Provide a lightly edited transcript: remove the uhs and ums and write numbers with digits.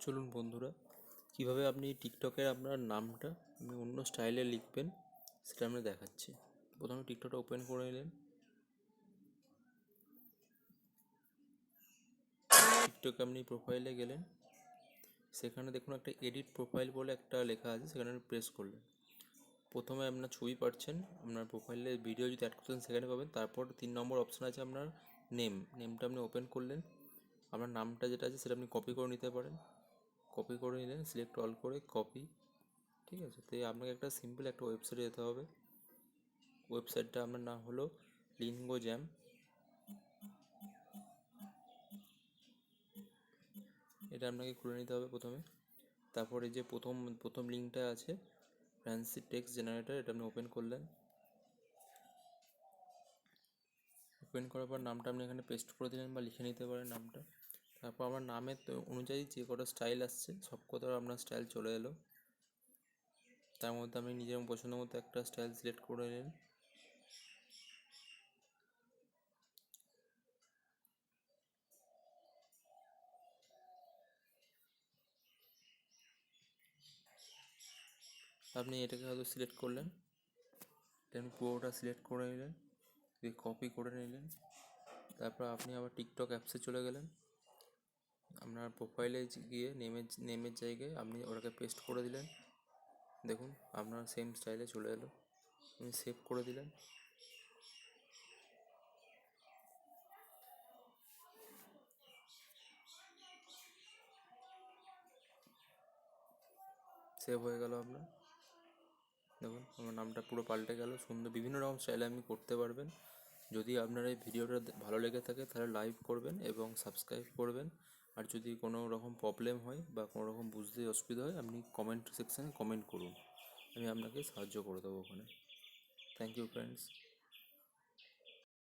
চলুন বন্ধুরা, কিভাবে আপনি টিকটকে আপনার নামটা আপনি অন্য স্টাইলে লিখবেন সেটা আমরা দেখাচ্ছি। প্রথমে টিকটকটা ওপেন করে নিলেন। টিকটকে আপনি প্রোফাইলে গেলেন, সেখানে দেখুন একটা এডিট প্রোফাইল বলে একটা লেখা আছে, সেখানে আপনি প্রেস করলেন। প্রথমে আপনার ছবি পাচ্ছেন, আপনার প্রোফাইলে ভিডিও যদি অ্যাড করতেন সেখানে পাবেন। তারপর 3 নম্বর অপশান আছে আপনার নেমটা আপনি ওপেন করলেন। আপনার নামটা যেটা আছে সেটা আপনি কপি করে নিতে পারেন। কপি করে নিলেন, সিলেক্ট অল করে কপি। ঠিক আছে, তো আপনাকে একটা সিম্পল একটা ওয়েবসাইটে যেতে হবে। ওয়েবসাইটটা আপনার নাম হলো লিঙ্গো জ্যাম। এটা আপনাকে খুলে নিতে হবে প্রথমে। তারপরে যে প্রথম প্রথম লিঙ্কটা আছে ফ্যান্সি টেক্সট জেনারেটর, এটা আপনি ওপেন করলেন। ওপেন করার পর নামটা আপনি এখানে পেস্ট করে দিলেন বা লিখে নিতে পারেন নামটা। তারপর আমার নামের অনুযায়ী যে কটা স্টাইল আসছে সব কটা আপনার স্টাইল চলে এলো। তার মধ্যে আপনি নিজের পছন্দ মতো একটা স্টাইল সিলেক্ট করে নিলেন। আপনি এটাকে হয়তো সিলেক্ট করলেন, এটা আপনি পুরোটা সিলেক্ট করে নিলেন, দিয়ে কপি করে নিলেন। তারপর আপনি আবার টিকটক অ্যাপসে চলে গেলেন। আপনার প্রোফাইলে গিয়ে নেমের জায়গায় আপনি ওটাকে পেস্ট করে দিলেন। দেখুন আপনার সেম স্টাইলে চলে এলো। আপনি সেভ করে দিলেন। সেভ হয়ে গেল আপনার। দেখুন আমার নামটা পুরো পাল্টে গেল, সুন্দর বিভিন্ন রকম স্টাইলে আপনি করতে পারবেন। যদি আপনার এই ভিডিওটা ভালো লেগে থাকে তাহলে লাইক করবেন এবং সাবস্ক্রাইব করবেন। আর যদি কোনো রকম প্রবলেম হয় বা কোনো রকম বুঝতে অসুবিধা হয় আপনি কমেন্ট সেকশানে কমেন্ট করুন, আমি আপনাকে সাহায্য করে দেবো ওখানে। Thank you friends.